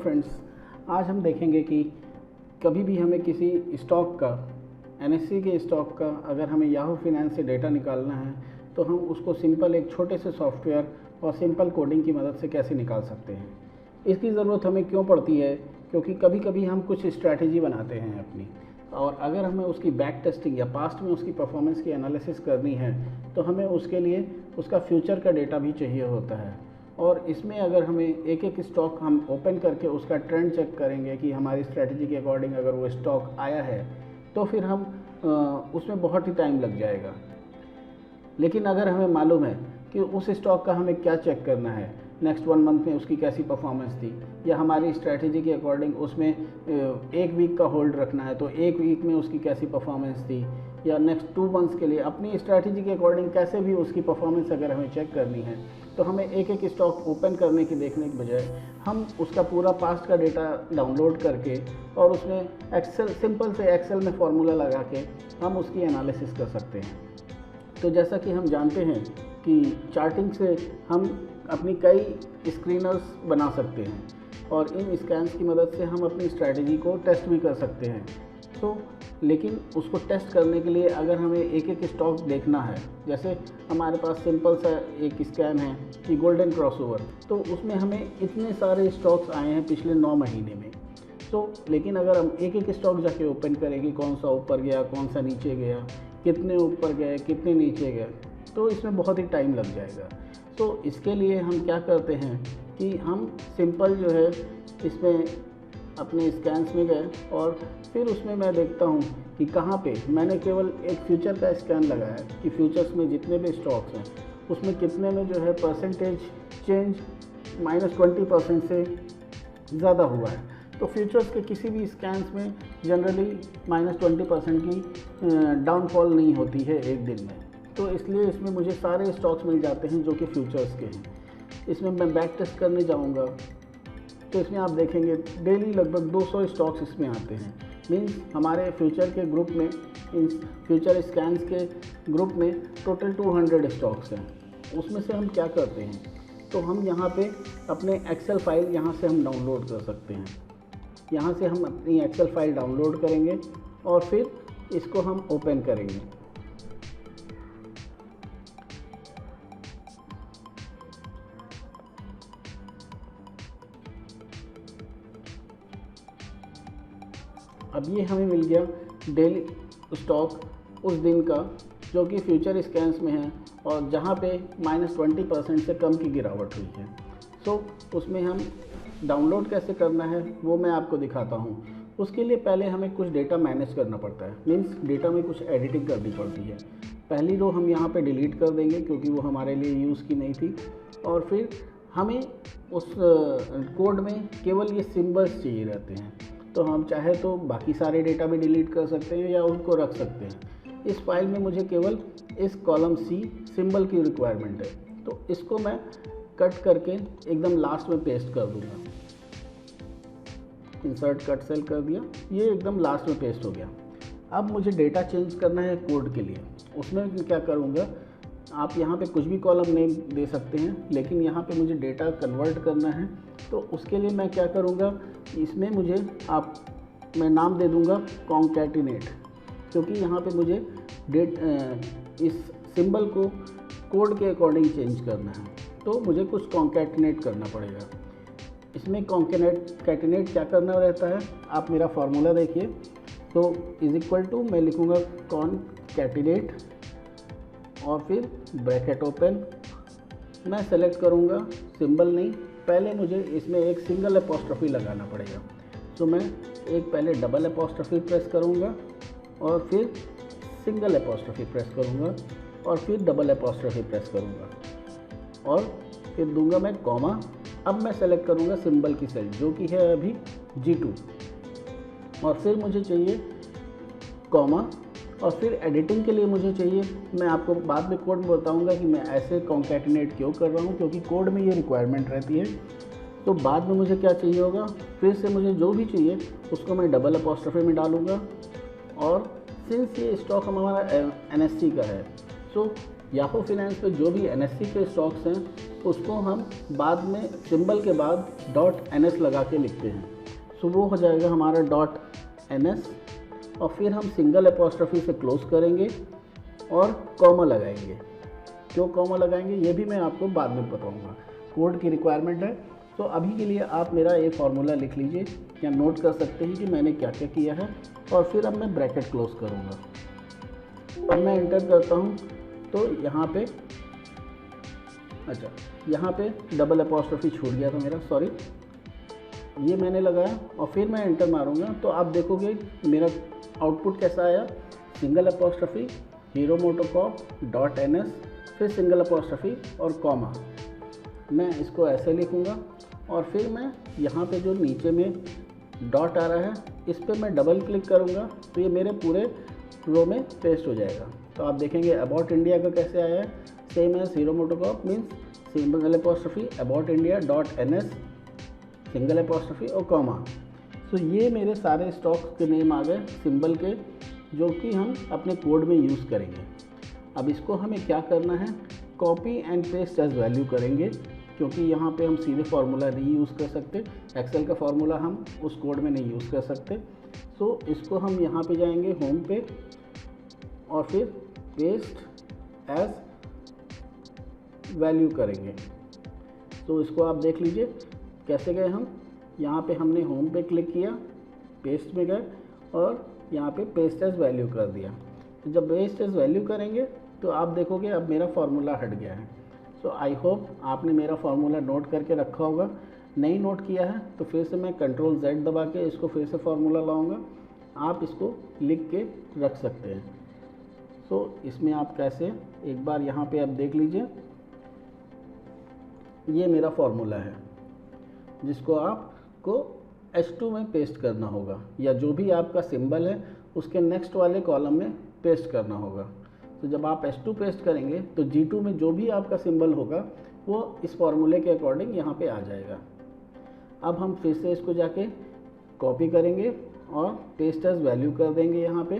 Friends, आज हम देखेंगे कि कभी भी हमें किसी स्टॉक का, एनएससी के स्टॉक का, अगर हमें याहू फाइनेंस से डेटा निकालना है तो हम उसको सिंपल एक छोटे से सॉफ्टवेयर और सिंपल कोडिंग की मदद से कैसे निकाल सकते हैं। इसकी ज़रूरत हमें क्यों पड़ती है? क्योंकि कभी कभी हम कुछ स्ट्रैटेजी बनाते हैं अपनी, और अगर हमें उसकी बैक टेस्टिंग या पास्ट में उसकी परफॉर्मेंस की एनालिसिस करनी है तो हमें उसके लिए उसका फ्यूचर का डेटा भी चाहिए होता है। और इसमें अगर हमें एक एक स्टॉक हम ओपन करके उसका ट्रेंड चेक करेंगे कि हमारी स्ट्रैटेजी के अकॉर्डिंग अगर वो स्टॉक आया है तो फिर हम उसमें बहुत ही टाइम लग जाएगा। लेकिन अगर हमें मालूम है कि उस स्टॉक का हमें क्या चेक करना है, नेक्स्ट 1 मंथ में उसकी कैसी परफॉर्मेंस थी, या हमारी स्ट्रैटेजी के अकॉर्डिंग उसमें 1 वीक का होल्ड रखना है तो 1 वीक में उसकी कैसी परफॉर्मेंस थी, या नेक्स्ट 2 मंथ्स के लिए अपनी स्ट्रैटेजी के अकॉर्डिंग कैसे भी उसकी परफॉर्मेंस अगर हमें चेक करनी है तो हमें एक एक स्टॉक ओपन करने की देखने के बजाय हम उसका पूरा पास्ट का डेटा डाउनलोड करके और उसमें सिंपल से एक्सेल में फार्मूला लगा के हम उसकी एनालिसिस कर सकते हैं। तो जैसा कि हम जानते हैं कि चार्टिंग से हम अपनी कई स्क्रीनर्स बना सकते हैं और इन स्कैन्स की मदद से हम अपनी स्ट्रैटेजी को टेस्ट भी कर सकते हैं। तो लेकिन उसको टेस्ट करने के लिए अगर हमें एक एक स्टॉक देखना है, जैसे हमारे पास सिंपल सा एक स्कैन है कि गोल्डन क्रॉसओवर, तो उसमें हमें इतने सारे स्टॉक्स आए हैं पिछले 9 महीने में। तो लेकिन अगर हम एक एक स्टॉक जाके ओपन करेंगे, कौन सा ऊपर गया, कौन सा नीचे गया, कितने ऊपर गए, कितने नीचे गए, तो इसमें बहुत ही टाइम लग जाएगा। तो इसके लिए हम क्या करते हैं कि हम सिंपल जो है इसमें अपने स्कैन्स में गए और फिर उसमें मैं देखता हूँ कि कहाँ पे मैंने केवल एक फ्यूचर का स्कैन लगाया कि फ्यूचर्स में जितने भी स्टॉक्स हैं उसमें कितने में जो है परसेंटेज चेंज -20% से ज़्यादा हुआ है। तो फ्यूचर्स के किसी भी स्कैन्स में जनरली -20% की डाउनफॉल नहीं होती है एक दिन में। तो इसलिए इसमें मुझे सारे स्टॉक्स मिल जाते हैं जो कि फ्यूचर्स के हैं। इसमें मैं बैक टेस्ट करने जाऊंगा तो इसमें आप देखेंगे डेली लगभग 200 स्टॉक्स इसमें आते हैं। मीन्स हमारे फ्यूचर के ग्रुप में, इन फ्यूचर स्कैन्स के ग्रुप में टोटल 200 स्टॉक्स हैं। उसमें से हम क्या करते हैं, तो हम यहाँ पे अपने एक्सेल फाइल यहाँ से हम डाउनलोड कर सकते हैं। यहाँ से हम अपनी एक्सेल फाइल डाउनलोड करेंगे और फिर इसको हम ओपन करेंगे। अब ये हमें मिल गया डेली स्टॉक उस दिन का जो कि फ्यूचर स्कैन्स में है और जहाँ पे -20% से कम की गिरावट हुई है। तो उसमें हम डाउनलोड कैसे करना है वो मैं आपको दिखाता हूँ। उसके लिए पहले हमें कुछ डेटा मैनेज करना पड़ता है, मीन्स डेटा में कुछ एडिटिंग करनी पड़ती है। पहली रो हम यहाँ पे डिलीट कर देंगे क्योंकि वो हमारे लिए यूज़ की नहीं थी, और फिर हमें उस कोड में केवल ये सिम्बल्स चाहिए रहते हैं। तो हम चाहे तो बाकी सारे डेटा भी डिलीट कर सकते हैं या उनको रख सकते हैं। इस फाइल में मुझे केवल इस कॉलम सी सिंबल की रिक्वायरमेंट है, तो इसको मैं कट करके एकदम लास्ट में पेस्ट कर दूंगा। इंसर्ट कट सेल कर दिया, ये एकदम लास्ट में पेस्ट हो गया। अब मुझे डेटा चेंज करना है कोड के लिए। उसमें मैं क्या करूँगा, आप यहाँ पे कुछ भी कॉलम नेम दे सकते हैं, लेकिन यहाँ पे मुझे डेटा कन्वर्ट करना है। तो उसके लिए मैं क्या करूँगा, इसमें मैं नाम दे दूँगा कॉन्कैटिनेट, क्योंकि यहाँ पे मुझे इस सिंबल को कोड के अकॉर्डिंग चेंज करना है। तो मुझे कुछ कॉन्कैटिनेट करना पड़ेगा। इसमें कॉन्कैटिनेट क्या करना रहता है, आप मेरा फार्मूला देखिए। तो = मैं लिखूँगा कॉन्कैटिनेट और फिर ब्रैकेट ओपन। मैं सेलेक्ट करूँगा सिंबल नहीं, पहले मुझे इसमें एक सिंगल एपोस्ट्रोफी लगाना पड़ेगा। तो मैं एक पहले डबल एपोस्ट्रोफी प्रेस करूँगा और फिर सिंगल एपोस्ट्रोफी प्रेस करूँगा और फिर डबल एपोस्ट्रोफी प्रेस करूँगा और फिर दूंगा मैं कॉमा। अब मैं सेलेक्ट करूँगा सिंबल की सेल जो कि है अभी G2, और फिर मुझे चाहिए कॉमा, और फिर एडिटिंग के लिए मुझे चाहिए, मैं आपको बाद में कोड में बताऊंगा कि मैं ऐसे कॉन्कैटिनेट क्यों कर रहा हूँ, क्योंकि कोड में ये रिक्वायरमेंट रहती है। तो बाद में मुझे क्या चाहिए होगा, फिर से मुझे जो भी चाहिए उसको मैं डबल एपोस्ट्रोफी में डालूँगा। और सिंस ये स्टॉक हमारा एनएससी का है, सो याहू फाइनेंस पे जो भी एनएससी के स्टॉक्स हैं उसको हम बाद में सिंबल के बाद .ns लगा के लिखते हैं। सो वो हो जाएगा हमारा .ns और फिर हम सिंगल एपॉस्ट्रफी से क्लोज करेंगे और कॉमा लगाएंगे। क्यों कॉमा लगाएंगे ये भी मैं आपको बाद में बताऊंगा, कोड की रिक्वायरमेंट है। तो अभी के लिए आप मेरा ये फार्मूला लिख लीजिए या नोट कर सकते हैं कि मैंने क्या क्या किया है, और फिर अब मैं ब्रैकेट क्लोज करूँगा। अब मैं एंटर करता हूँ तो यहाँ पे यहाँ पे डबल एपॉस्ट्रफी छूट गया था मेरा, सॉरी, ये मैंने लगाया और फिर मैं एंटर मारूंगा तो आप देखोगे मेरा आउटपुट कैसा आया, सिंगल एपॉस्ट्रफी हीरो मोटोकॉर्प .ns फिर सिंगल एपॉस्ट्रफी और कॉमा। मैं इसको ऐसे लिखूंगा और फिर मैं यहाँ पे जो नीचे में डॉट आ रहा है इस पर मैं डबल क्लिक करूँगा तो ये मेरे पूरे रो में पेस्ट हो जाएगा। तो आप देखेंगे अबाउट इंडिया का कैसे आया है, same as Hero MotoCorp means single apostrophe Abbott India .ns single apostrophe और कॉमा। सो ये मेरे सारे स्टॉक्स के नेम आ गए सिंबल के, जो कि हम अपने कोड में यूज़ करेंगे। अब इसको हमें क्या करना है, copy and paste as value करेंगे, क्योंकि यहाँ पे हम सीधे फार्मूला नहीं यूज़ कर सकते, एक्सेल का फार्मूला हम उस कोड में नहीं यूज़ कर सकते। सो इसको हम यहाँ पे जाएंगे होम पे और फिर पेस्ट एज वैल्यू करेंगे। तो इसको आप देख लीजिए कैसे गए हम, यहाँ पे हमने होम पे क्लिक किया, पेस्ट में गए और यहाँ पे पेस्ट एज वैल्यू कर दिया। तो जब पेस्ट एज वैल्यू करेंगे तो आप देखोगे अब मेरा फार्मूला हट गया है। सो आई होप आपने मेरा फार्मूला नोट करके रखा होगा, नहीं नोट किया है तो फिर से मैं Ctrl Z दबा के इसको फिर से फार्मूला लाऊंगा, आप इसको लिख के रख सकते हैं। सो इसमें आप कैसे, एक बार यहाँ पे आप देख लीजिए, ये मेरा फार्मूला है जिसको आपको H2 में पेस्ट करना होगा, या जो भी आपका सिंबल है उसके नेक्स्ट वाले कॉलम में पेस्ट करना होगा। तो जब आप H2 पेस्ट करेंगे तो G2 में जो भी आपका सिंबल होगा वो इस फार्मूले के अकॉर्डिंग यहाँ पे आ जाएगा। अब हम फिर से इसको जाके कॉपी करेंगे और पेस्ट एज वैल्यू कर देंगे। यहाँ पे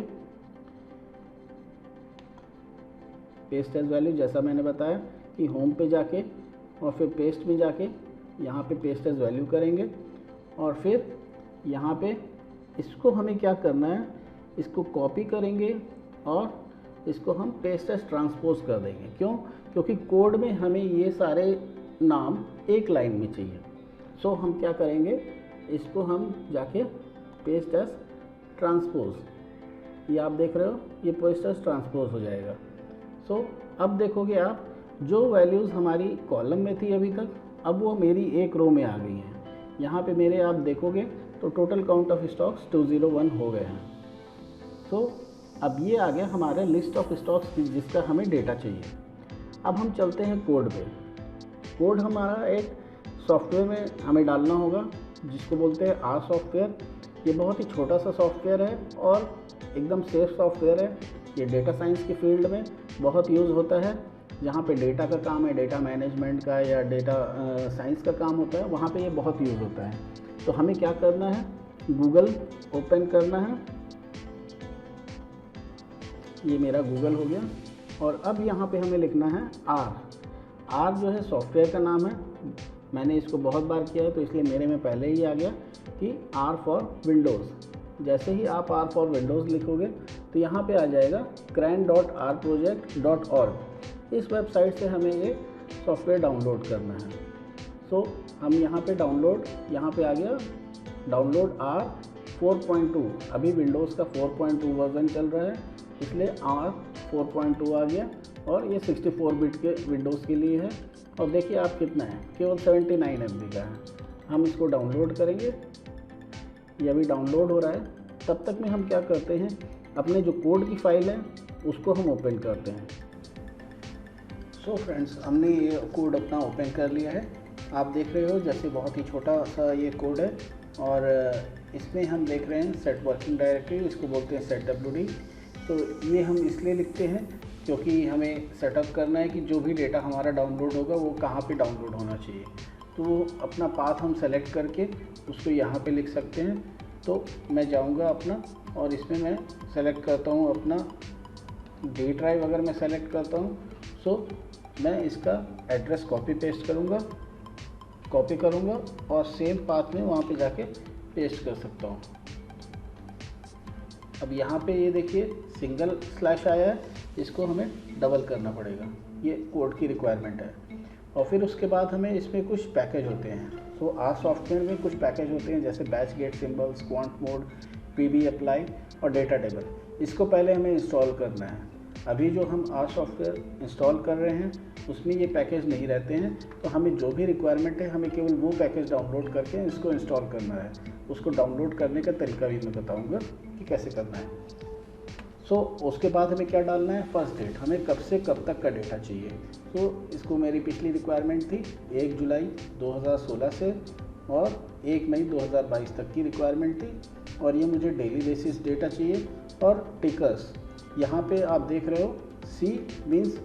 पेस्ट एज वैल्यू जैसा मैंने बताया कि होम पे जाके और फिर पेस्ट में जाके यहाँ पे पेस्ट एज वैल्यू करेंगे और फिर यहाँ पे इसको हमें क्या करना है, इसको कॉपी करेंगे और इसको हम पेस्ट एज ट्रांसपोज कर देंगे। क्यों? क्योंकि कोड में हमें ये सारे नाम एक लाइन में चाहिए। सो हम क्या करेंगे, इसको हम जाके पेस्ट एज ट्रांसपोज, ये आप देख रहे हो ये पेस्ट एज ट्रांसपोज हो जाएगा। सो अब देखोगे आप जो वैल्यूज़ हमारी कॉलम में थी अभी तक, अब वो मेरी एक रो में आ गई हैं। यहाँ पे मेरे आप देखोगे तो टोटल काउंट ऑफ स्टॉक्स 201 हो गए हैं। सो अब ये आ गया हमारा लिस्ट ऑफ स्टॉक्स जिसका हमें डेटा चाहिए। अब हम चलते हैं कोड पे। कोड हमारा एक सॉफ्टवेयर में हमें डालना होगा जिसको बोलते हैं आर सॉफ्टवेयर। ये बहुत ही छोटा सा सॉफ्टवेयर है और एकदम सेफ सॉफ्टवेयर है। ये डेटा साइंस की फील्ड में बहुत यूज़ होता है, जहाँ पे डेटा का काम है, डेटा मैनेजमेंट का या डेटा साइंस का काम होता है, वहाँ पे ये बहुत यूज़ होता है। तो हमें क्या करना है, गूगल ओपन करना है। ये मेरा गूगल हो गया और अब यहाँ पे हमें लिखना है आर जो है सॉफ्टवेयर का नाम है। मैंने इसको बहुत बार किया है तो इसलिए मेरे में पहले ही आ गया कि आर फॉर विंडोज़। जैसे ही आप आर फॉर विंडोज़ लिखोगे तो यहाँ पे आ जाएगा cran.rproject.org। इस वेबसाइट से हमें ये सॉफ्टवेयर डाउनलोड करना है। सो हम यहाँ पे यहाँ पे आ गया डाउनलोड R 4.2। अभी विंडोज़ का 4.2 वर्जन चल रहा है इसलिए R 4.2 आ गया और ये 64 बिट के विंडोज़ के लिए है। और देखिए आप कितना है, केवल 79 MB का है। हम इसको डाउनलोड करेंगे, ये अभी डाउनलोड हो रहा है। तब तक में हम क्या करते हैं, अपने जो कोड की फाइल है उसको हम ओपन करते हैं। सो फ्रेंड्स, हमने ये कोड अपना ओपन कर लिया है। आप देख रहे हो जैसे बहुत ही छोटा सा ये कोड है और इसमें हम देख रहे हैं सेट वर्किंग डायरेक्टरी, इसको बोलते हैं सेट WD। तो ये हम इसलिए लिखते हैं क्योंकि हमें सेटअप करना है कि जो भी डेटा हमारा डाउनलोड होगा वो कहाँ पे डाउनलोड होना चाहिए। तो अपना पाथ हम सेलेक्ट करके उसको यहाँ पे लिख सकते हैं। तो मैं जाऊँगा अपना और इसमें मैं सेलेक्ट करता हूँ अपना D ड्राइव। अगर मैं सेलेक्ट करता हूँ सो मैं इसका एड्रेस कॉपी करूँगा और सेम पाथ में वहाँ पे जाके पेस्ट कर सकता हूँ। अब यहाँ पे ये देखिए सिंगल स्लैश आया है, इसको हमें डबल करना पड़ेगा, ये कोड की रिक्वायरमेंट है। और फिर उसके बाद हमें इसमें कुछ पैकेज होते हैं। तो आर सॉफ्टवेयर में कुछ पैकेज होते हैं जैसे batch get symbols, quant mod, PB apply और डेटा टेबल। इसको पहले हमें इंस्टॉल करना है। अभी जो हम आर सॉफ्टवेयर इंस्टॉल कर रहे हैं उसमें ये पैकेज नहीं रहते हैं, तो हमें जो भी रिक्वायरमेंट है हमें केवल वो पैकेज डाउनलोड करके इसको इंस्टॉल करना है। उसको डाउनलोड करने का तरीका भी मैं बताऊँगा कि कैसे करना है। उसके बाद हमें क्या डालना है, फर्स्ट डेट, हमें कब से कब तक का डेटा चाहिए। इसको मेरी पिछली रिक्वायरमेंट थी 1 जुलाई 2016 से और 1 मई 2022 तक की रिक्वायरमेंट थी, और ये मुझे डेली बेसिस डेटा चाहिए। और टिकर्स यहाँ पे आप देख रहे हो, सी मीन्स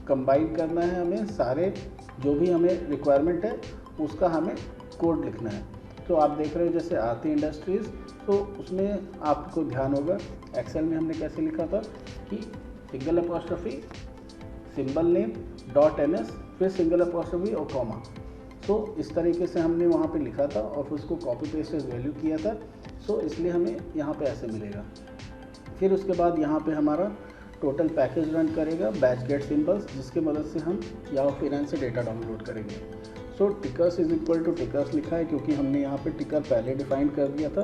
कंबाइन करना है हमें सारे जो भी हमें रिक्वायरमेंट है उसका हमें कोड लिखना है। तो आप देख रहे हो जैसे आरती इंडस्ट्रीज़, तो उसमें आपको ध्यान होगा एक्सेल में हमने कैसे लिखा था कि single apostrophe, symbol name, dot NS, फिर सिंगल अपॉस्ट्रोफी और कॉमा। इस तरीके से हमने वहाँ पे लिखा था और फिर उसको कॉपी पेस्ट वैल्यू किया था। इसलिए हमें यहाँ पे ऐसे मिलेगा। फिर उसके बाद यहाँ पे हमारा टोटल पैकेज रन करेगा बैच गेट सिंबल्स, जिसकी मदद से हम याहू फाइनेंस से डेटा डाउनलोड करेंगे। Tickers is equal to tickers लिखा है क्योंकि हमने यहाँ पे टिकर पहले डिफाइन कर दिया था,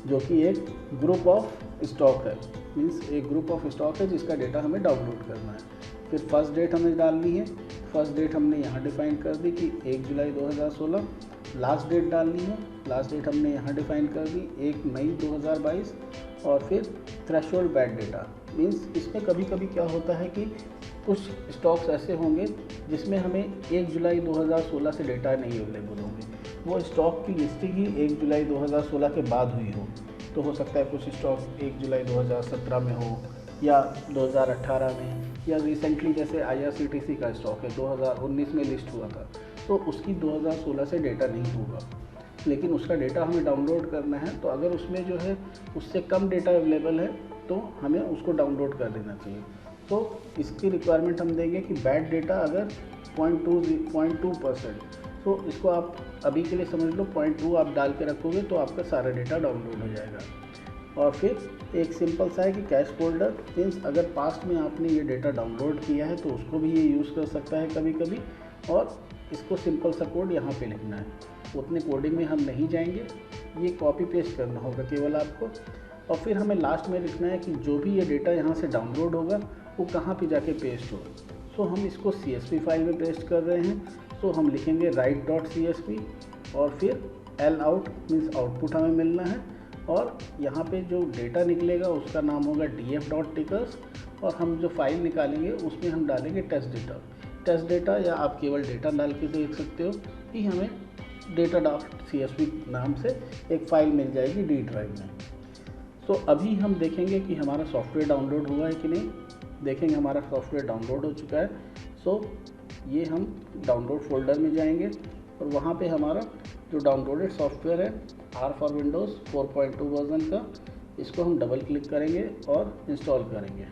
जो कि एक ग्रुप ऑफ स्टॉक है, मीन्स एक ग्रुप ऑफ स्टॉक है जिसका डेटा हमें डाउनलोड करना है। फिर फर्स्ट डेट हमें डालनी है, फर्स्ट डेट हमने यहाँ डिफाइन कर दी कि 1 जुलाई 2016। लास्ट डेट डालनी है, लास्ट डेट हमने यहाँ डिफाइन कर दी 1 मई 2022। और फिर थ्रेशोल्ड बैड डेटा, मीन्स इसमें कभी कभी क्या होता है कि कुछ स्टॉक्स ऐसे होंगे जिसमें हमें 1 जुलाई 2016 से डेटा नहीं अवेलेबल होंगे, वो स्टॉक की लिस्टिंग ही 1 जुलाई 2016 के बाद हुई हो। तो हो सकता है कुछ स्टॉक 1 जुलाई 2017 में हो या 2018 में, या रिसेंटली जैसे IRCTC का स्टॉक है 2019 में लिस्ट हुआ था, तो उसकी 2016 से डेटा नहीं होगा, लेकिन उसका डेटा हमें डाउनलोड करना है। तो अगर उसमें जो है उससे कम डेटा अवेलेबल है तो हमें उसको डाउनलोड कर देना चाहिए। तो इसकी रिक्वायरमेंट हम देंगे कि बैड डेटा अगर 0.2%, तो इसको आप अभी के लिए समझ लो 0.2 आप डाल के रखोगे तो आपका सारा डेटा डाउनलोड हो जाएगा। और फिर एक सिंपल सा है कि कैश फोल्डर, मीन्स अगर पास्ट में आपने ये डेटा डाउनलोड किया है तो उसको भी ये यूज़ कर सकता है कभी कभी। और इसको सिंपल सा कोड यहाँ पे लिखना है, उतने कोडिंग में हम नहीं जाएंगे, ये कॉपी पेस्ट करना होगा केवल आपको। और फिर हमें लास्ट में लिखना है कि जो भी ये डेटा यहाँ से डाउनलोड होगा वो कहाँ पे जाके पेस्ट हो। हम इसको CSV फाइल में पेस्ट कर रहे हैं। हम लिखेंगे write.csv और फिर lout मीन्स आउटपुट हमें मिलना है, और यहाँ पे जो डेटा निकलेगा उसका नाम होगा df.tickers, और हम जो फाइल निकालेंगे उसमें हम डालेंगे टेस्ट डेटा, या आप केवल डेटा डाल के देख सकते हो कि हमें data.csv नाम से एक फ़ाइल मिल जाएगी D ड्राइव में। अभी हम देखेंगे कि हमारा सॉफ्टवेयर डाउनलोड हुआ है कि नहीं। देखेंगे हमारा सॉफ्टवेयर डाउनलोड हो चुका है। ये हम डाउनलोड फोल्डर में जाएंगे और वहाँ पे हमारा जो डाउनलोडेड सॉफ्टवेयर है R फॉर विंडोज़ 4.2 वर्जन का, इसको हम डबल क्लिक करेंगे और इंस्टॉल करेंगे।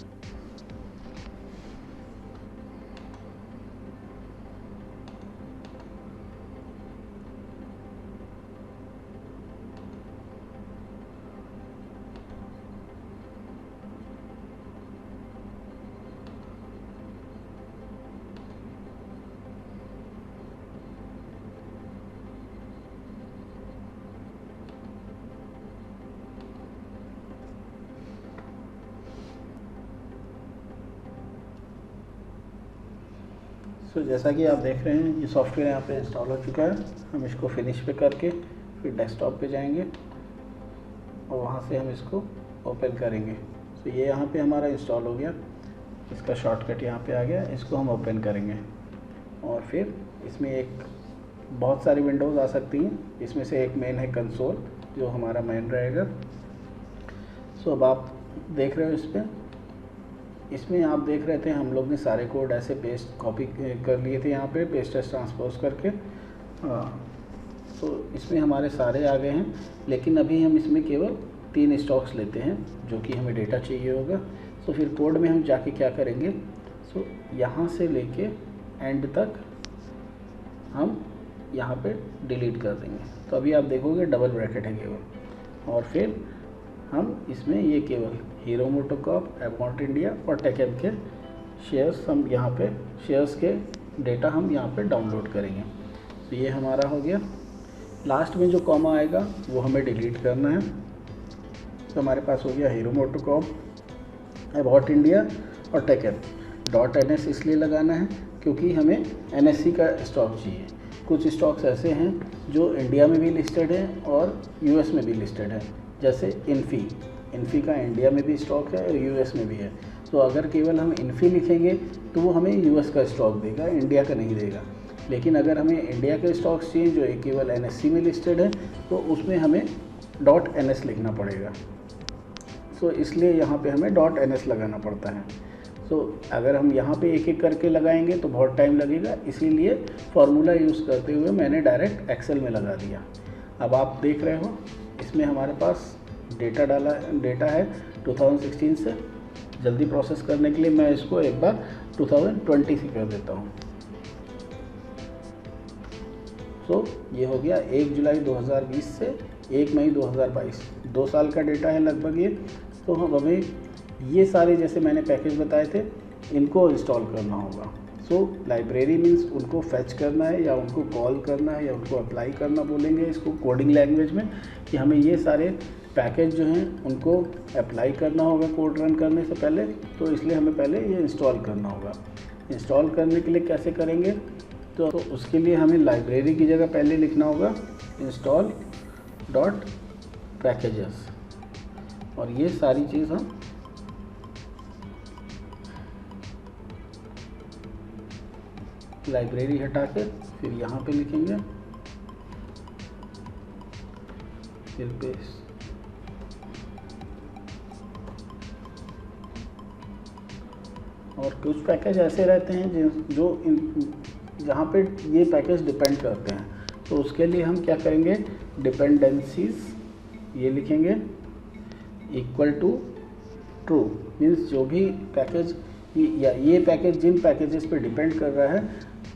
जैसा कि आप देख रहे हैं ये सॉफ्टवेयर यहाँ पे इंस्टॉल हो चुका है। हम इसको फिनिश पे करके फिर डेस्कटॉप पे जाएंगे और वहाँ से हम इसको ओपन करेंगे। ये यहाँ पे हमारा इंस्टॉल हो गया, इसका शॉर्टकट यहाँ पे आ गया। इसको हम ओपन करेंगे और फिर इसमें एक बहुत सारी विंडोज़ आ सकती हैं, इसमें से एक मेन है कंसोल, जो हमारा मेन रहेगा। अब आप देख रहे हो इसमें आप देख रहे थे हम लोग ने सारे कोड ऐसे पेस्ट कॉपी कर लिए थे यहाँ पे पेस्ट एज ट्रांसपोज करके। इसमें हमारे सारे आ गए हैं, लेकिन अभी हम इसमें केवल 3 स्टॉक्स लेते हैं जो कि हमें डेटा चाहिए होगा। फिर कोड में हम जाके क्या करेंगे, यहाँ से लेके एंड तक हम यहाँ पे डिलीट कर देंगे। तो अभी आप देखोगे डबल ब्रैकेट है केवल, और फिर हम इसमें ये केवल हीरो मोटोकॉर्प, एवॉन्ट इंडिया और टेकएम के शेयर्स हम यहाँ पे शेयर्स के डेटा हम यहाँ पे डाउनलोड करेंगे। तो ये हमारा हो गया। लास्ट में जो कॉमा आएगा वो हमें डिलीट करना है। तो हमारे पास हो गया हीरो मोटोकॉर्प, एवॉन्ट इंडिया और टेकएम। .ns इसलिए लगाना है क्योंकि हमें NSE का स्टॉक चाहिए। कुछ स्टॉक्स ऐसे हैं जो इंडिया में भी लिस्टेड हैं और US में भी लिस्टेड है, जैसे इन्फी का इंडिया में भी स्टॉक है और US में भी है। तो अगर केवल हम इन्फी लिखेंगे तो वो हमें US का स्टॉक देगा, इंडिया का नहीं देगा। लेकिन अगर हमें इंडिया के स्टॉक्स चाहिए जो केवल NSE में लिस्टेड है तो उसमें हमें .ns लिखना पड़ेगा। सो इसलिए यहाँ पे हमें .ns लगाना पड़ता है। सो अगर हम यहाँ पे एक एक करके लगाएंगे तो बहुत टाइम लगेगा, इसीलिए फार्मूला यूज़ करते हुए मैंने डायरेक्ट एक्सेल में लगा दिया। अब आप देख रहे हो इसमें हमारे पास डेटा है 2016 से। जल्दी प्रोसेस करने के लिए मैं इसको एक बार 2020 से कर देता हूँ। सो ये हो गया 1 जुलाई 2020 से 1 मई 2022, 2 साल का डेटा है लगभग ये। तो हमें ये सारे जैसे मैंने पैकेज बताए थे इनको इंस्टॉल करना होगा। सो लाइब्रेरी मीन्स उनको फेच करना है या उनको कॉल करना है या उनको अप्लाई करना बोलेंगे इसको कोडिंग लैंग्वेज में, कि हमें ये सारे पैकेज जो हैं उनको अप्लाई करना होगा कोड रन करने से पहले। तो इसलिए हमें पहले ये इंस्टॉल करना होगा। इंस्टॉल करने के लिए कैसे करेंगे, तो उसके लिए हमें लाइब्रेरी की जगह पहले लिखना होगा install.packages, और ये सारी चीज़ हम लाइब्रेरी हटा के फिर यहाँ पे लिखेंगे, फिर पेस्ट। और कुछ पैकेज ऐसे रहते हैं जो जहाँ पे ये पैकेज डिपेंड करते हैं, तो उसके लिए हम क्या करेंगे, डिपेंडेंसीज ये लिखेंगे इक्वल टू ट्रू, मीन्स जो भी पैकेज या ये पैकेज जिन पैकेजेस पे डिपेंड कर रहा है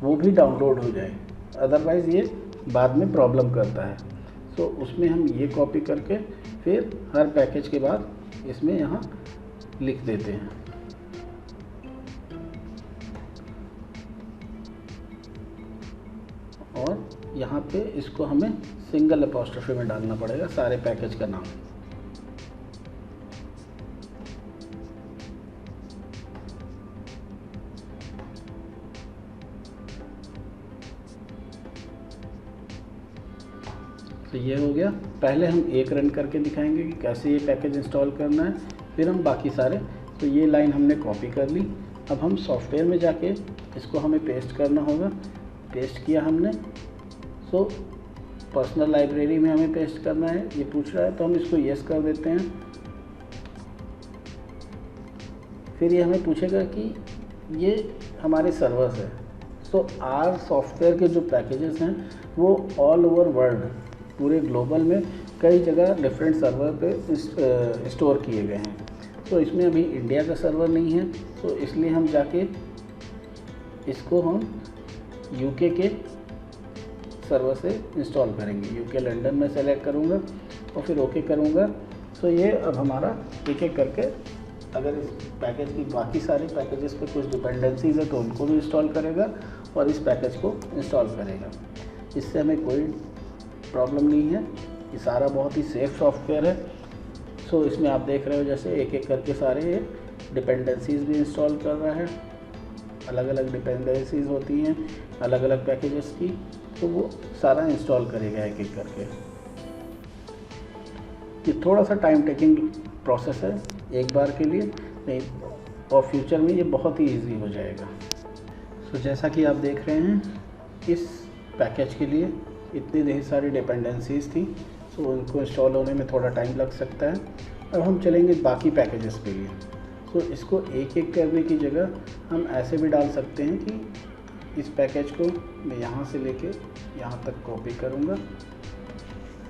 वो भी डाउनलोड हो जाए, अदरवाइज़ ये बाद में प्रॉब्लम करता है। तो उसमें हम ये कॉपी करके फिर हर पैकेज के बाद इसमें यहाँ लिख देते हैं। और यहाँ पे इसको हमें सिंगल अपॉस्ट्रोफी में डालना पड़ेगा सारे पैकेज का नाम। तो ये हो गया। पहले हम एक रन करके दिखाएंगे कि कैसे ये पैकेज इंस्टॉल करना है, फिर हम बाकी सारे। तो ये लाइन हमने कॉपी कर ली। अब हम सॉफ्टवेयर में जाके इसको हमें पेस्ट करना होगा। पेस्ट किया हमने। सो पर्सनल लाइब्रेरी में हमें पेस्ट करना है, ये पूछ रहा है तो हम इसको यस कर देते हैं। फिर ये हमें पूछेगा कि ये हमारे सर्वर्स है। सो आर सॉफ्टवेयर के जो पैकेजेस हैं वो ऑल ओवर वर्ल्ड, पूरे ग्लोबल में कई जगह डिफरेंट सर्वर पे स्टोर किए गए हैं। तो इसमें अभी इंडिया का सर्वर नहीं है, तो इसलिए हम जाके इसको हम यूके के सर्वर से इंस्टॉल करेंगे। यूके लंदन में सेलेक्ट करूँगा और फिर ओके करूँगा। सो ये अब हमारा एक एक करके, अगर इस पैकेज की बाकी सारे पैकेजेस पे कुछ डिपेंडेंसीज है तो उनको भी इंस्टॉल करेगा और इस पैकेज को इंस्टॉल करेगा। इससे हमें कोई प्रॉब्लम नहीं है, ये सारा बहुत ही सेफ सॉफ्टवेयर है। सो इसमें आप देख रहे हो जैसे एक एक करके सारे ये डिपेंडेंसीज भी इंस्टॉल कर रहा है। अलग अलग डिपेंडेंसीज होती हैं अलग अलग पैकेजेस की, तो वो सारा इंस्टॉल करेगा एक एक करके। ये थोड़ा सा टाइम टेकिंग प्रोसेस है एक बार के लिए, नहीं और फ्यूचर में ये बहुत ही ईजी हो जाएगा। सो जैसा कि आप देख रहे हैं इस पैकेज के लिए इतनी ढेर सारी डिपेंडेंसीज थी, सो उनको इंस्टॉल होने में थोड़ा टाइम लग सकता है। अब हम चलेंगे बाकी पैकेजेस के लिए। सो इसको एक एक करने की जगह हम ऐसे भी डाल सकते हैं कि इस पैकेज को मैं यहाँ से लेके यहाँ तक कॉपी करूँगा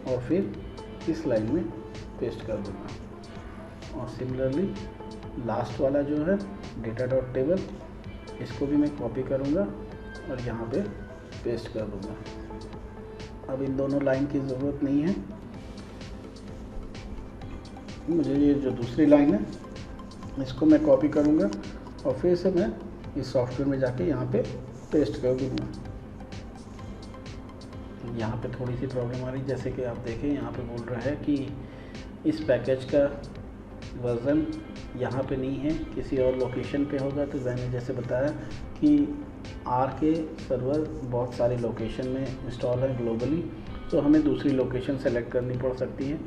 और फिर इस लाइन में पेस्ट कर दूँगा। और सिमिलरली लास्ट वाला जो है डेटा डॉट टेबल, इसको भी मैं कॉपी करूँगा और यहाँ पे पेस्ट कर दूँगा। अब इन दोनों लाइन की ज़रूरत नहीं है मुझे। ये जो दूसरी लाइन है इसको मैं कॉपी करूँगा और फिर से मैं इस सॉफ्टवेयर में जाके यहाँ पे पेस्ट कर दूँगा। यहाँ पे थोड़ी सी प्रॉब्लम आ रही, जैसे कि आप देखें यहाँ पे बोल रहा है कि इस पैकेज का वर्ज़न यहाँ पे नहीं है, किसी और लोकेशन पे होगा। तो मैंने जैसे बताया कि आर के सर्वर बहुत सारे लोकेशन में इंस्टॉल है ग्लोबली, तो हमें दूसरी लोकेशन सेलेक्ट करनी पड़ सकती है।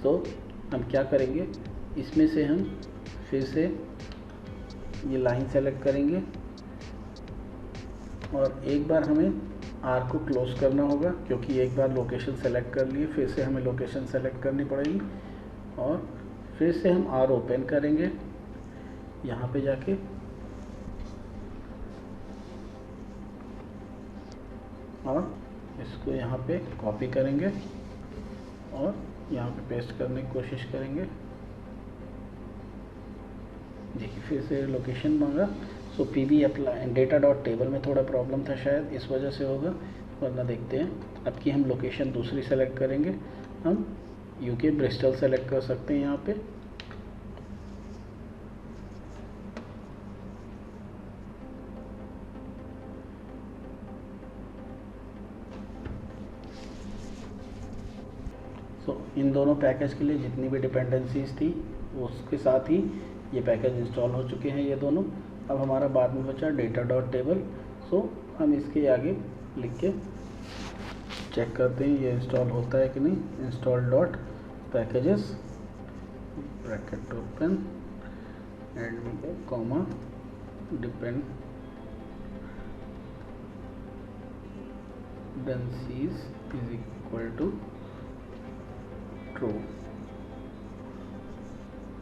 तो हम क्या करेंगे, इसमें से हम फिर से ये लाइन सेलेक्ट करेंगे और एक बार हमें आर को क्लोज़ करना होगा, क्योंकि एक बार लोकेशन सेलेक्ट कर लिए फिर से हमें लोकेशन सेलेक्ट करनी पड़ेगी। और फिर से हम आर ओपन करेंगे यहाँ पे जाके, और इसको यहाँ पे कॉपी करेंगे और यहाँ पे पेस्ट करने की कोशिश करेंगे। देखिए फिर से लोकेशन मांगा। So PB apply data dot table में थोड़ा प्रॉब्लम था, शायद इस वजह से होगा, वरना देखते हैं। अब की हम लोकेशन दूसरी सेलेक्ट करेंगे, हम यूके ब्रिस्टल सेलेक्ट कर सकते हैं यहाँ पे। इन दोनों पैकेज के लिए जितनी भी डिपेंडेंसीज थी उसके साथ ही ये पैकेज इंस्टॉल हो चुके हैं ये दोनों। अब हमारा बाद में बचा डेटा डॉट टेबल। सो हम इसके आगे लिख के चेक करते हैं ये इंस्टॉल होता है कि नहीं। Install dot packages bracket open and comma dependencies is equal to true.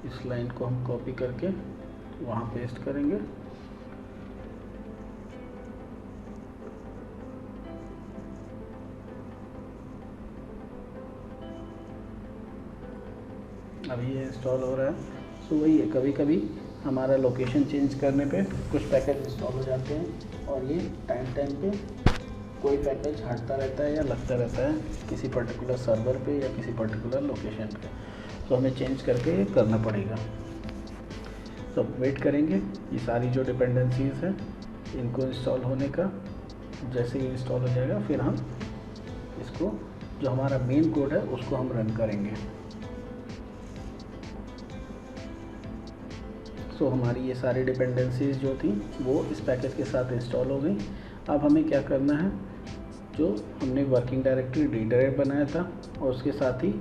इस लाइन को हम कॉपी करके वहाँ पेस्ट करेंगे। अभी ये इंस्टॉल हो रहा है। सो वही है, कभी कभी हमारा लोकेशन चेंज करने पे कुछ पैकेज इंस्टॉल हो जाते हैं और ये टाइम पे कोई पैकेज हटता रहता है या लगता रहता है किसी पर्टिकुलर सर्वर पे या किसी पर्टिकुलर लोकेशन पे। तो हमें चेंज करके करना पड़ेगा। तो वेट करेंगे ये सारी जो डिपेंडेंसीज हैं इनको इंस्टॉल होने का। जैसे ही इंस्टॉल हो जाएगा फिर हम इसको जो हमारा मेन कोड है उसको हम रन करेंगे। सो हमारी ये सारी डिपेंडेंसीज जो थी वो इस पैकेज के साथ इंस्टॉल हो गई। अब हमें क्या करना है, जो हमने वर्किंग डायरेक्टरी रीडायरेक्ट बनाया था और उसके साथ ही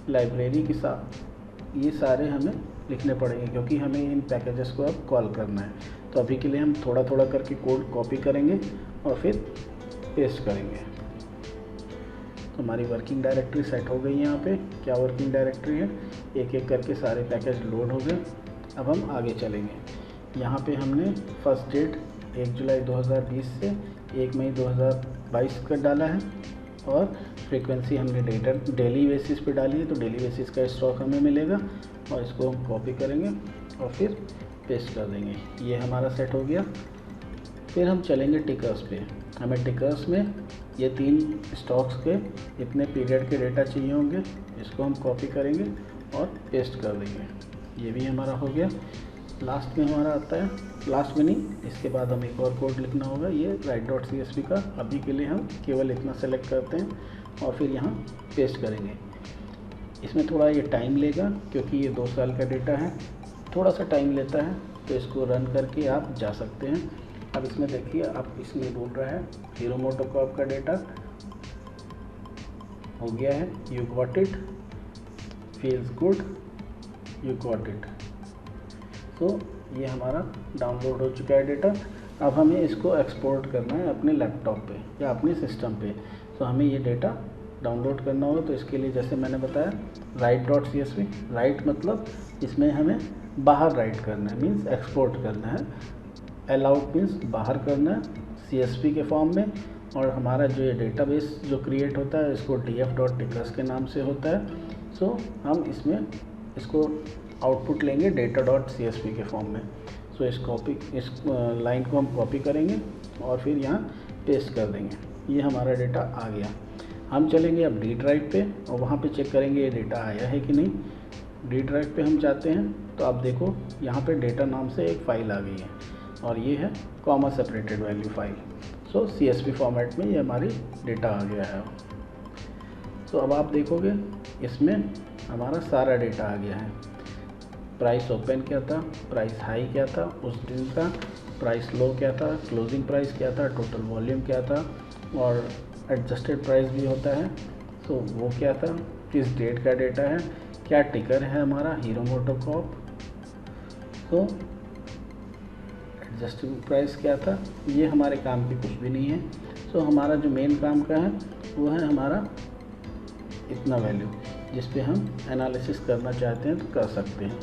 लाइब्रेरी के साथ ये सारे हमें लिखने पड़ेंगे, क्योंकि हमें इन पैकेजेस को अब कॉल करना है। तो अभी के लिए हम थोड़ा थोड़ा करके कोड कॉपी करेंगे और फिर पेस्ट करेंगे। तो हमारी वर्किंग डायरेक्टरी सेट हो गई है। यहाँ पे क्या वर्किंग डायरेक्टरी है, एक एक करके सारे पैकेज लोड हो गए। अब हम आगे चलेंगे। यहाँ पे हमने फर्स्ट डेट 1 जुलाई 2020 से 1 मई 2022 का डाला है और फ्रीक्वेंसी हमने डेली बेसिस पे डाली है। तो डेली बेसिस का स्टॉक हमें मिलेगा और इसको हम कॉपी करेंगे और फिर पेस्ट कर देंगे। ये हमारा सेट हो गया। फिर हम चलेंगे टिकर्स पे। हमें टिकर्स में ये 3 स्टॉक्स के इतने पीरियड के डेटा चाहिए होंगे, इसको हम कॉपी करेंगे और पेस्ट कर देंगे। ये भी हमारा हो गया। लास्ट में हमारा आता है, लास्ट में नहीं, इसके बाद हम एक और कोड लिखना होगा, ये write.csv का। अभी के लिए हम केवल इतना सेलेक्ट करते हैं और फिर यहाँ पेस्ट करेंगे। इसमें थोड़ा ये टाइम लेगा क्योंकि ये 2 साल का डेटा है, थोड़ा सा टाइम लेता है। तो इसको रन करके आप जा सकते हैं। अब इसमें देखिए, आप इसमें बोल रहा है हीरो मोटोकॉर्प का डेटा हो गया है, you got it, feels good, you got it. तो ये हमारा डाउनलोड हो चुका है डेटा। अब हमें इसको एक्सपोर्ट करना है अपने लैपटॉप पे या अपने सिस्टम पे। तो हमें ये डेटा डाउनलोड करना होगा। तो इसके लिए जैसे मैंने बताया write.csv, राइट मतलब इसमें हमें बाहर राइट करना है, मीन्स एक्सपोर्ट करना है। अलाउड मीन्स बाहर करना है CSV के फॉर्म में। और हमारा जो ये डेटाबेस जो क्रिएट होता है इसको df.tickers के नाम से होता है। सो हम इसमें इसको आउटपुट लेंगे data.csv के फॉर्म में। सो इस लाइन को हम कॉपी करेंगे और फिर यहाँ पेस्ट कर देंगे। ये हमारा डेटा आ गया। हम चलेंगे अब डी ड्राइव पे और वहाँ पे चेक करेंगे ये डेटा आया है कि नहीं। डी ड्राइव पे हम जाते हैं तो आप देखो यहाँ पे डेटा नाम से एक फ़ाइल आ गई है और ये है कॉमा सेपरेटेड वैल्यू फाइल। सो CSV फॉर्मेट में ये हमारी डेटा आ गया है। तो अब आप देखोगे इसमें हमारा सारा डेटा आ गया है। प्राइस ओपन क्या था, प्राइस हाई क्या था उस दिन का, प्राइस लो क्या था, क्लोजिंग प्राइस क्या था, टोटल वॉल्यूम क्या था और एडजस्टेड प्राइस भी होता है तो वो क्या था, किस डेट का डेटा है, क्या टिकर है हमारा हीरो मोटोकॉर्प, तो एडजस्टेड प्राइस क्या था। ये हमारे काम की कुछ भी नहीं है। सो हमारा जो मेन काम का है वो है हमारा इतना वैल्यू जिस पे हम एनालिसिस करना चाहते हैं तो कर सकते हैं।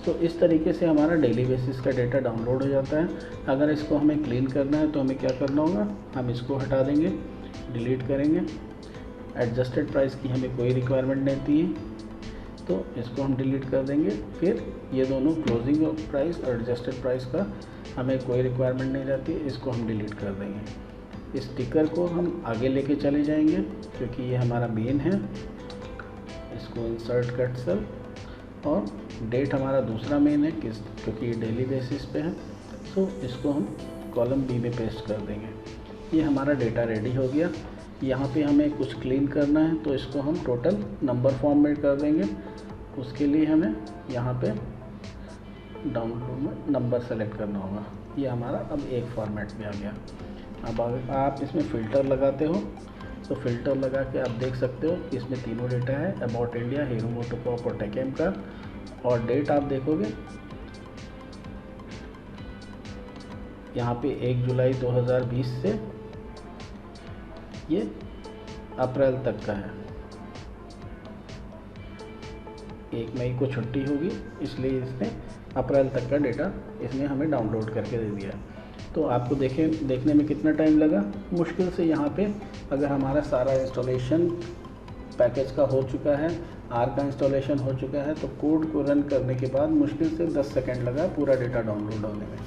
तो इस तरीके से हमारा डेली बेसिस का डेटा डाउनलोड हो जाता है। अगर इसको हमें क्लीन करना है तो हमें क्या करना होगा, हम इसको हटा देंगे, डिलीट करेंगे। एडजस्टेड प्राइस की हमें कोई रिक्वायरमेंट नहीं थी तो इसको हम डिलीट कर देंगे। फिर ये दोनों क्लोजिंग प्राइस और एडजस्टेड प्राइस का हमें कोई रिक्वायरमेंट नहीं रहती, इसको हम डिलीट कर देंगे। इस टिकर को हम आगे लेके चले जाएंगे क्योंकि ये हमारा मेन है। इसको इंसर्ट कट सेल और डेट हमारा दूसरा मेन है क्योंकि ये डेली बेसिस पे है तो इसको हम कॉलम बी में पेस्ट कर देंगे। ये हमारा डेटा रेडी हो गया। यहाँ पे हमें कुछ क्लीन करना है तो इसको हम टोटल नंबर फॉर्म में कर देंगे। उसके लिए हमें यहाँ पे डाउनलोड में नंबर सेलेक्ट करना होगा। ये हमारा अब एक फॉर्मेट में आ गया। अब आप इसमें फ़िल्टर लगाते हो तो फ़िल्टर लगा के आप देख सकते हो कि इसमें तीनों डेटा है, अबाउट इंडिया, हीरो मोटोकॉर्प और टेकेम का। और डेट आप देखोगे यहाँ पे 1 जुलाई 2020 से ये अप्रैल तक का है। 1 मई को छुट्टी होगी इसलिए इसने अप्रैल तक का डेटा इसने हमें डाउनलोड करके दे दिया। तो आपको देखने में कितना टाइम लगा, मुश्किल से यहाँ पे अगर हमारा सारा इंस्टॉलेशन पैकेज का हो चुका है, आर का इंस्टॉलेशन हो चुका है तो कोड को रन करने के बाद मुश्किल से 10 सेकंड लगा पूरा डेटा डाउनलोड होने में।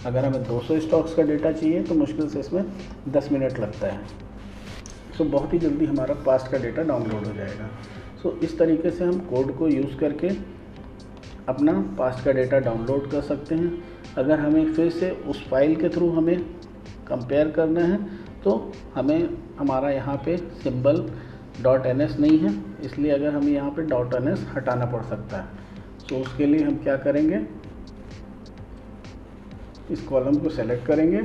अगर हमें 200 स्टॉक्स का डेटा चाहिए तो मुश्किल से इसमें 10 मिनट लगता है। सो बहुत ही जल्दी हमारा पास्ट का डेटा डाउनलोड हो जाएगा। सो इस तरीके से हम कोड को यूज़ करके अपना पास्ट का डेटा डाउनलोड कर सकते हैं। अगर हमें फिर से उस फाइल के थ्रू हमें कंपेयर करना है तो हमें हमारा यहाँ पे सिंबल .ns नहीं है, इसलिए अगर हमें यहाँ पे .ns हटाना पड़ सकता है। तो उसके लिए हम क्या करेंगे, इस कॉलम को सेलेक्ट करेंगे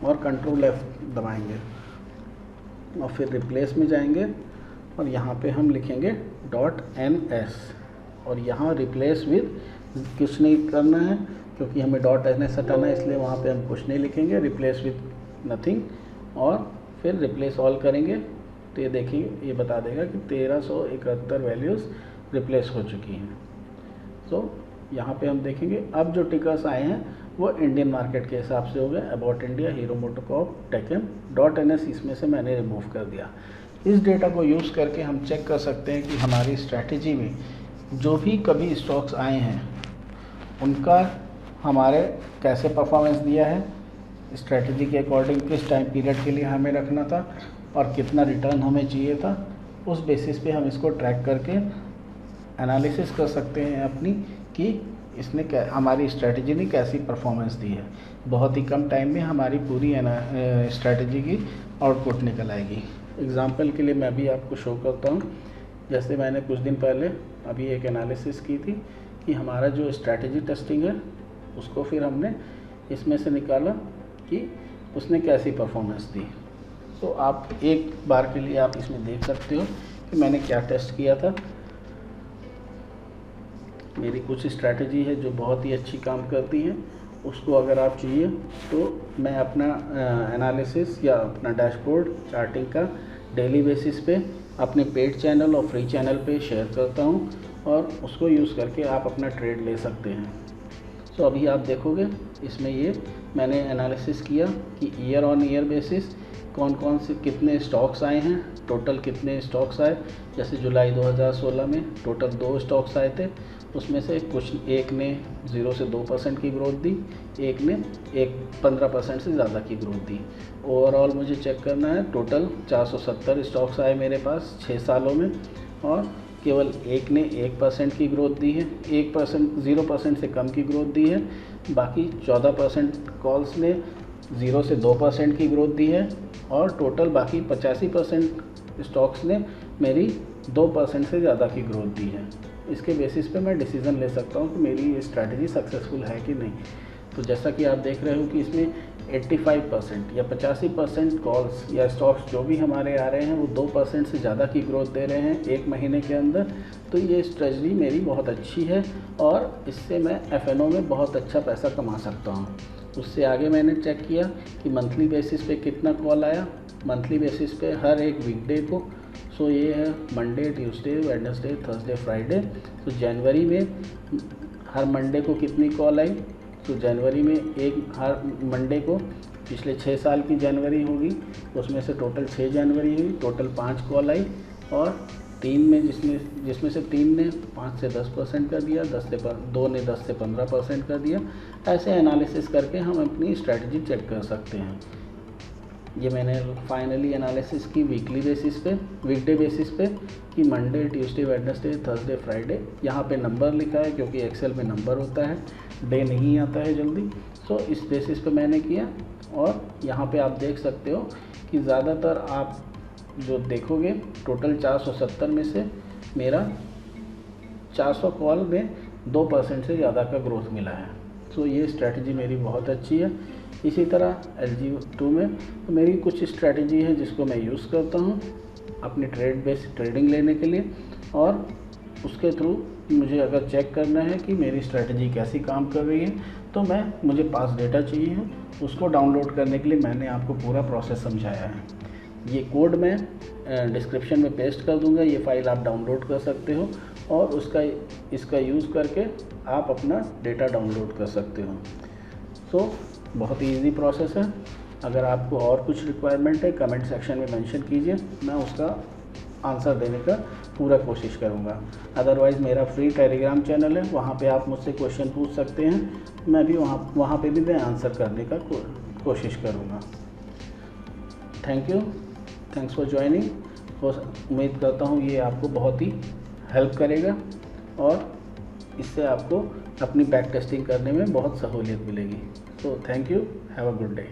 और कंट्रोल F दबाएंगे और फिर रिप्लेस में जाएंगे और यहाँ पे हम लिखेंगे .ns और यहाँ रिप्लेस विद कुछ नहीं करना है क्योंकि हमें .ns हटाना है, इसलिए वहाँ पे हम कुछ नहीं लिखेंगे, रिप्लेस विद नथिंग। और फिर रिप्लेस ऑल करेंगे तो ये देखिए ये बता देगा कि 1371 वैल्यूज़ रिप्लेस हो चुकी हैं। तो यहाँ पे हम देखेंगे अब जो टिकर्स आए हैं वो इंडियन मार्केट के हिसाब से हो गए, Abbott India, Hero MotoCorp, TechM. .ns इसमें से मैंने रिमूव कर दिया। इस डेटा को यूज़ करके हम चेक कर सकते हैं कि हमारी स्ट्रैटेजी में जो भी कभी स्टॉक्स आए हैं उनका हमारे कैसे परफॉर्मेंस दिया है, स्ट्रैटेजी के अकॉर्डिंग किस टाइम पीरियड के लिए हमें रखना था और कितना रिटर्न हमें चाहिए था। उस बेसिस पे हम इसको ट्रैक करके एनालिसिस कर सकते हैं अपनी कि इसने हमारी स्ट्रैटेजी ने कैसी परफॉर्मेंस दी है। बहुत ही कम टाइम में हमारी पूरी स्ट्रैटेजी की आउटपुट निकल आएगी। एग्ज़ाम्पल के लिए मैं भी आपको शो करता हूँ। जैसे मैंने कुछ दिन पहले अभी एक एनालिसिस की थी कि हमारा जो स्ट्रैटेजी टेस्टिंग है उसको फिर हमने इसमें से निकाला कि उसने कैसी परफॉर्मेंस दी। तो आप एक बार के लिए आप इसमें देख सकते हो कि मैंने क्या टेस्ट किया था। मेरी कुछ स्ट्रैटेजी है जो बहुत ही अच्छी काम करती है, उसको अगर आप चाहिए तो मैं अपना एनालिसिस या अपना डैशबोर्ड चार्टिंग का डेली बेसिस पे अपने पेड चैनल और फ्री चैनल पे शेयर करता हूँ और उसको यूज़ करके आप अपना ट्रेड ले सकते हैं। सो अभी आप देखोगे इसमें ये मैंने एनालिसिस किया कि ईयर ऑन ईयर बेसिस कौन कौन से कितने स्टॉक्स आए हैं, टोटल कितने स्टॉक्स आए। जैसे जुलाई 2016 में टोटल 2 स्टॉक्स आए थे उसमें से कुछ एक ने 0 से 2% की ग्रोथ दी, एक ने 15% से ज़्यादा की ग्रोथ दी। ओवरऑल मुझे चेक करना है, टोटल 470 स्टॉक्स आए मेरे पास 6 सालों में, और केवल एक ने 1% की ग्रोथ दी है, 0% से कम की ग्रोथ दी है। बाकी 14% कॉल्स ने 0 से 2% की ग्रोथ दी है, और टोटल बाकी 85% स्टॉक्स ने मेरी 2% से ज़्यादा की ग्रोथ दी है। इसके बेसिस पे मैं डिसीज़न ले सकता हूँ कि मेरी ये स्ट्रैटेजी सक्सेसफुल है कि नहीं। तो जैसा कि आप देख रहे हो कि इसमें 85% या 85% कॉल्स या स्टॉक्स जो भी हमारे आ रहे हैं वो 2% से ज़्यादा की ग्रोथ दे रहे हैं एक महीने के अंदर। तो ये स्ट्रैटेजी मेरी बहुत अच्छी है, और इससे मैं FNO में बहुत अच्छा पैसा कमा सकता हूँ। उससे आगे मैंने चेक किया कि मंथली बेसिस पे कितना कॉल आया। मंथली बेसिस पे हर एक वीकडे को, सो ये है Monday, Tuesday, Wednesday, Thursday, Friday. तो जनवरी में हर मंडे को कितनी कॉल आई, तो जनवरी में हर मंडे को पिछले 6 साल की जनवरी होगी, उसमें से टोटल 6 जनवरी हुई, टोटल 5 कॉल आई, और 3 में जिसमें से 3 ने 5 से 10% कर दिया, 2 ने 10 से 15% कर दिया। ऐसे एनालिसिस करके हम अपनी स्ट्रैटेजी चेक कर सकते हैं। ये मैंने फाइनली एनालिसिस की वीकडे बेसिस पे कि Monday, Tuesday, Wednesday, Thursday, Friday. यहाँ पे नंबर लिखा है क्योंकि एक्सेल में नंबर होता है, डे नहीं आता है जल्दी। सो इस बेसिस पे मैंने किया, और यहाँ पे आप देख सकते हो कि ज़्यादातर आप जो देखोगे टोटल 470 में से मेरा 400 कॉल में 2% से ज़्यादा का ग्रोथ मिला है। सो ये स्ट्रैटेजी मेरी बहुत अच्छी है। इसी तरह LG2 में तो मेरी कुछ स्ट्रैटेजी है जिसको मैं यूज़ करता हूँ अपनी ट्रेडिंग लेने के लिए, और उसके थ्रू मुझे अगर चेक करना है कि मेरी स्ट्रैटेजी कैसी काम कर रही है, तो मुझे पास डेटा चाहिए है। उसको डाउनलोड करने के लिए मैंने आपको पूरा प्रोसेस समझाया है। ये कोड मैं डिस्क्रिप्शन में पेस्ट कर दूंगा, ये फ़ाइल आप डाउनलोड कर सकते हो, और इसका यूज़ करके आप अपना डेटा डाउनलोड कर सकते हो। सो बहुत ही ईजी प्रोसेस है। अगर आपको और कुछ रिक्वायरमेंट है कमेंट सेक्शन में मेंशन कीजिए, मैं उसका आंसर देने का पूरा कोशिश करूँगा। अदरवाइज़ मेरा फ्री टेलीग्राम चैनल है, वहाँ पे आप मुझसे क्वेश्चन पूछ सकते हैं, मैं भी वहाँ पे भी मैं आंसर करने का कोशिश करूँगा। Thanks for joining. उम्मीद करता हूँ ये आपको बहुत ही हेल्प करेगा, और इससे आपको अपनी बैक टेस्टिंग करने में बहुत सहूलियत मिलेगी। So thank you, have a good day.